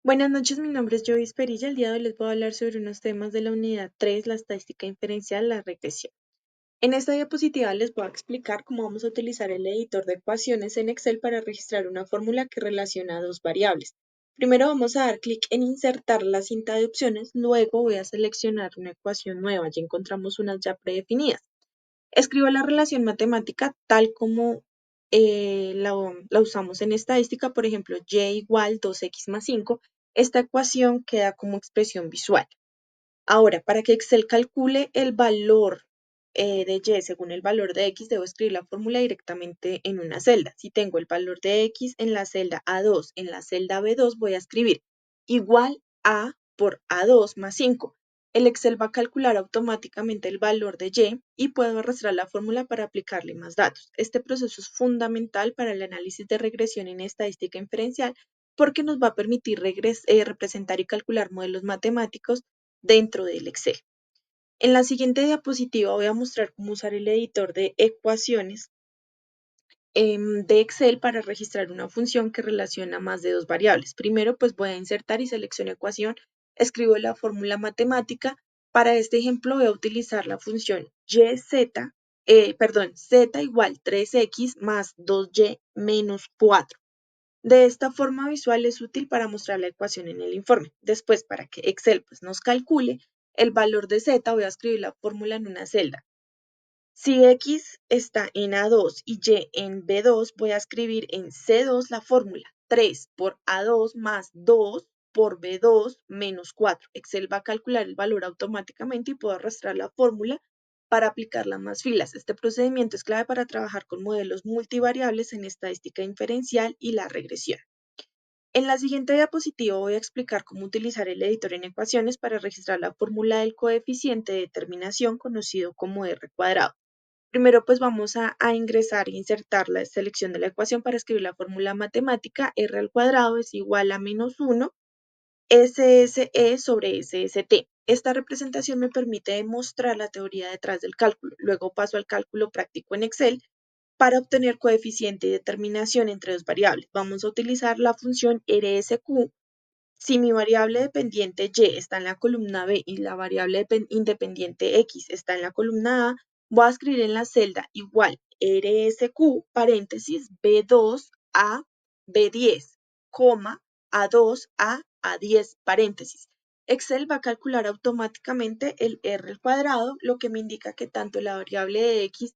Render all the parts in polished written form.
Buenas noches, mi nombre es Joyce Perilla. El día de hoy les voy a hablar sobre unos temas de la unidad 3, la estadística inferencial, la regresión. En esta diapositiva les voy a explicar cómo vamos a utilizar el editor de ecuaciones en Excel para registrar una fórmula que relaciona dos variables. Primero vamos a dar clic en insertar la cinta de opciones, luego voy a seleccionar una ecuación nueva, ya encontramos unas ya predefinidas. Escribo la relación matemática tal como la usamos en estadística, por ejemplo, y igual 2x más 5. Esta ecuación queda como expresión visual. Ahora, para que Excel calcule el valor de y según el valor de x, debo escribir la fórmula directamente en una celda. Si tengo el valor de x en la celda A2, en la celda B2, voy a escribir igual a por A2 más 5. El Excel va a calcular automáticamente el valor de y puedo arrastrar la fórmula para aplicarle más datos. Este proceso es fundamental para el análisis de regresión en estadística inferencial porque nos va a permitir representar y calcular modelos matemáticos dentro del Excel. En la siguiente diapositiva voy a mostrar cómo usar el editor de ecuaciones de Excel para registrar una función que relaciona más de dos variables. Primero, pues voy a insertar y selecciono ecuación, escribo la fórmula matemática. Para este ejemplo voy a utilizar la función z igual 3x más 2y menos 4. De esta forma visual es útil para mostrar la ecuación en el informe. Después, para que Excel pues, nos calcule el valor de z, voy a escribir la fórmula en una celda. Si x está en A2 y y en B2, voy a escribir en C2 la fórmula 3 por A2 más 2 por B2 menos 4. Excel va a calcular el valor automáticamente y puedo arrastrar la fórmula para aplicarla a más filas. Este procedimiento es clave para trabajar con modelos multivariables en estadística inferencial y la regresión. En la siguiente diapositiva voy a explicar cómo utilizar el editor en ecuaciones para registrar la fórmula del coeficiente de determinación conocido como R cuadrado. Primero pues vamos a ingresar e insertar la selección de la ecuación para escribir la fórmula matemática. R al cuadrado es igual a menos 1 SSE sobre SST. Esta representación me permite demostrar la teoría detrás del cálculo. Luego paso al cálculo práctico en Excel para obtener coeficiente y determinación entre dos variables. Vamos a utilizar la función RSQ. Si mi variable dependiente y está en la columna B y la variable independiente x está en la columna A, voy a escribir en la celda igual RSQ, paréntesis, B2 a B10, coma, A2 a A10, paréntesis. Excel va a calcular automáticamente el R al cuadrado, lo que me indica que tanto la variable de x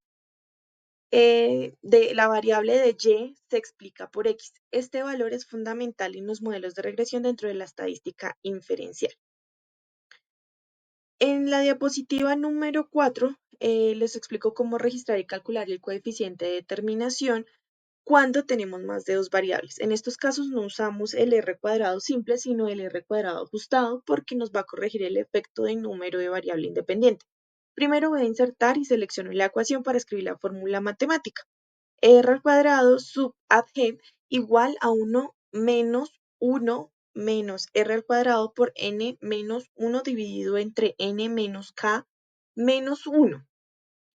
de la variable de y se explica por x. Este valor es fundamental en los modelos de regresión dentro de la estadística inferencial. En la diapositiva número 4 les explico cómo registrar y calcular el coeficiente de determinación cuando tenemos más de dos variables. En estos casos no usamos el R cuadrado simple, sino el R cuadrado ajustado porque nos va a corregir el efecto de número de variable independiente. Primero voy a insertar y selecciono la ecuación para escribir la fórmula matemática. R al cuadrado sub ad g igual a 1 menos R al cuadrado por N menos 1 dividido entre N menos K menos 1.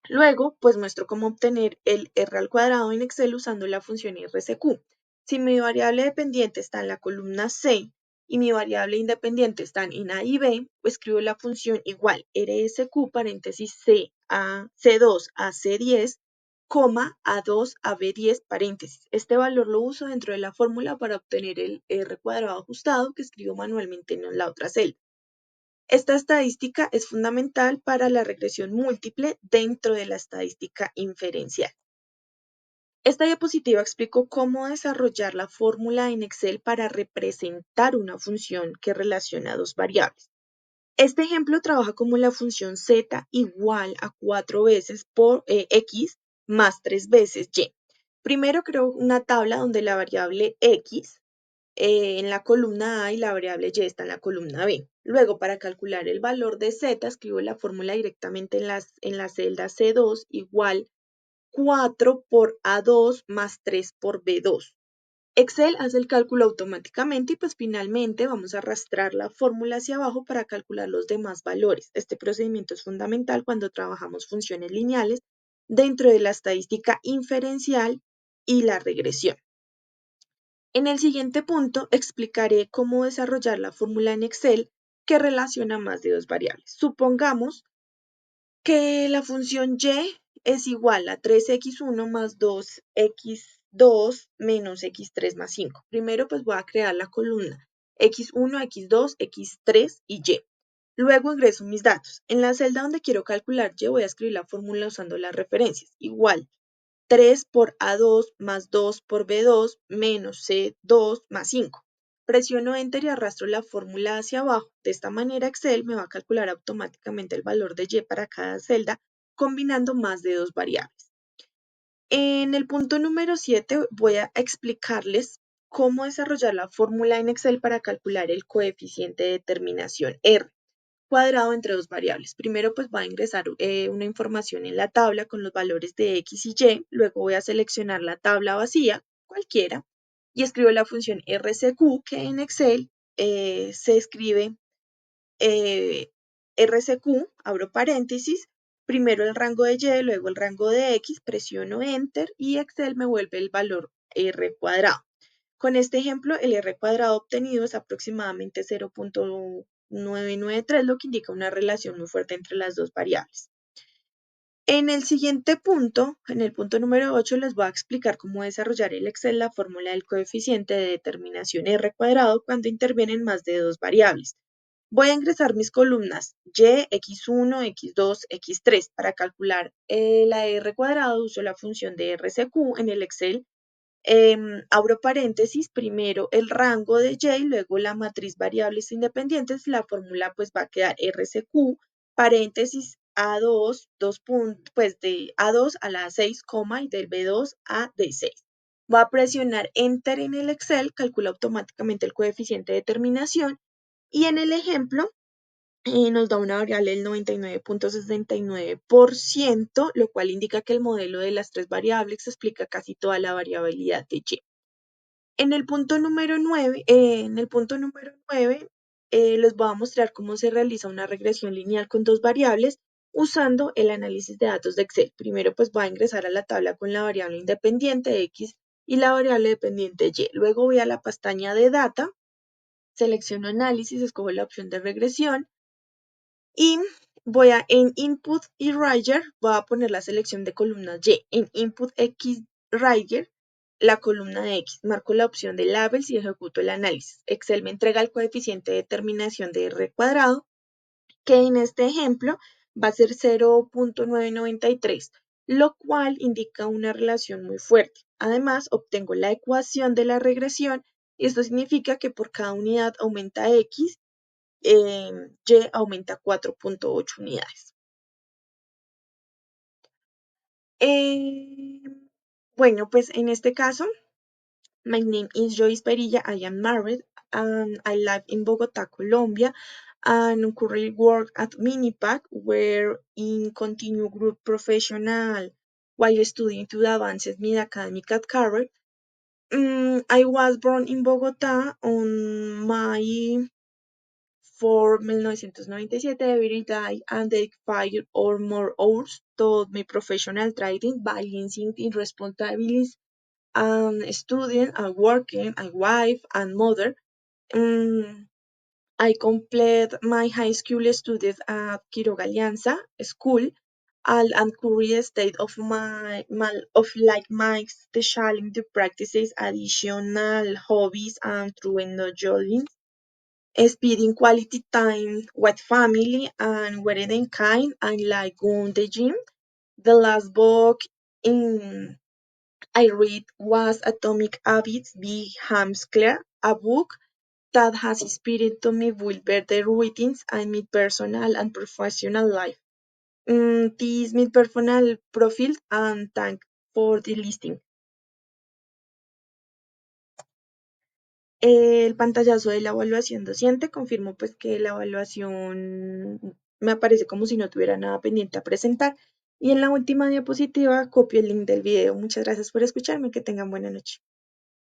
Luego, pues muestro cómo obtener el R al cuadrado en Excel usando la función RSQ. Si mi variable dependiente está en la columna C y mi variable independiente están en A y B, pues escribo la función igual RSQ paréntesis C2 a C10, coma A2 a B10 paréntesis. Este valor lo uso dentro de la fórmula para obtener el R cuadrado ajustado que escribo manualmente en la otra celda. Esta estadística es fundamental para la regresión múltiple dentro de la estadística inferencial. Esta diapositiva explico cómo desarrollar la fórmula en Excel para representar una función que relaciona dos variables. Este ejemplo trabaja como la función z igual a 4 veces por x más 3 veces y. Primero creo una tabla donde la variable x en la columna A y la variable y está en la columna B. Luego, para calcular el valor de z, escribo la fórmula directamente en la celda C2 igual 4 por A2 más 3 por B2. Excel hace el cálculo automáticamente y pues finalmente vamos a arrastrar la fórmula hacia abajo para calcular los demás valores. Este procedimiento es fundamental cuando trabajamos funciones lineales dentro de la estadística inferencial y la regresión. En el siguiente punto explicaré cómo desarrollar la fórmula en Excel que relaciona más de dos variables. Supongamos que la función y es igual a 3x1 más 2x2 menos x3 más 5. Primero pues voy a crear la columna x1, x2, x3 y y. Luego ingreso mis datos. En la celda donde quiero calcular y voy a escribir la fórmula usando las referencias. Igual 3 por A2 más 2 por B2 menos C2 más 5. Presiono Enter y arrastro la fórmula hacia abajo. De esta manera Excel me va a calcular automáticamente el valor de Y para cada celda, combinando más de dos variables. En el punto número 7 voy a explicarles cómo desarrollar la fórmula en Excel para calcular el coeficiente de determinación R cuadrado entre dos variables. Primero pues va a ingresar una información en la tabla con los valores de X y Y, luego voy a seleccionar la tabla vacía, cualquiera, y escribo la función RCQ que en Excel se escribe RCQ, abro paréntesis, primero el rango de Y, luego el rango de X, presiono Enter y Excel me vuelve el valor R cuadrado. Con este ejemplo, el R cuadrado obtenido es aproximadamente 0.993, lo que indica una relación muy fuerte entre las dos variables. En el siguiente punto, en el punto número 8, les voy a explicar cómo desarrollar en Excel la fórmula del coeficiente de determinación R cuadrado cuando intervienen más de dos variables. Voy a ingresar mis columnas Y, X1, X2, X3. Para calcular la R cuadrado uso la función de RCQ en el Excel. Abro paréntesis, primero el rango de Y, luego la matriz variables independientes, la fórmula pues va a quedar RCQ, paréntesis A2, pues de A2 a la 6, y del B2 a D6. Voy a presionar Enter en el Excel, calcula automáticamente el coeficiente de determinación y en el ejemplo nos da una variable del 99.69%, lo cual indica que el modelo de las tres variables explica casi toda la variabilidad de Y. En el punto número 9, les voy a mostrar cómo se realiza una regresión lineal con dos variables usando el análisis de datos de Excel. Primero, pues voy a ingresar a la tabla con la variable independiente X y la variable dependiente Y. Luego voy a la pestaña de Data, selecciono Análisis, escojo la opción de regresión y en Input y Rigger, voy a poner la selección de columnas Y. En Input X Rigger, la columna de X. Marco la opción de Labels y ejecuto el análisis. Excel me entrega el coeficiente de determinación de R cuadrado, que en este ejemplo va a ser 0.993, lo cual indica una relación muy fuerte. Además, obtengo la ecuación de la regresión y esto significa que por cada unidad aumenta X, Y aumenta 4.8 unidades. Bueno, pues en este caso, my name is Joyce Perilla. I am married and I live in Bogotá, Colombia, and currently work at Minipac, where in continue group professional while studying to the advanced mid academic at Harvard. I was born in Bogotá on May 1997, every day and take 5 or more hours to my professional training, balancing in responsibilities and studying and working, a wife and mother. I complete my high school studies at Quiroga Alianza School and current state of my specialty practices, additional hobbies and through enjoying spending quality time with family and wearing kind and like going to the gym. The last book in I read was Atomic Habits by James Clear, a book that has inspired to me build better routines in my personal and professional life. This is my personal profile and thank for the listening. El pantallazo de la evaluación docente confirmó pues que la evaluación me aparece como si no tuviera nada pendiente a presentar. Y en la última diapositiva copio el link del video. Muchas gracias por escucharme. Que tengan buena noche.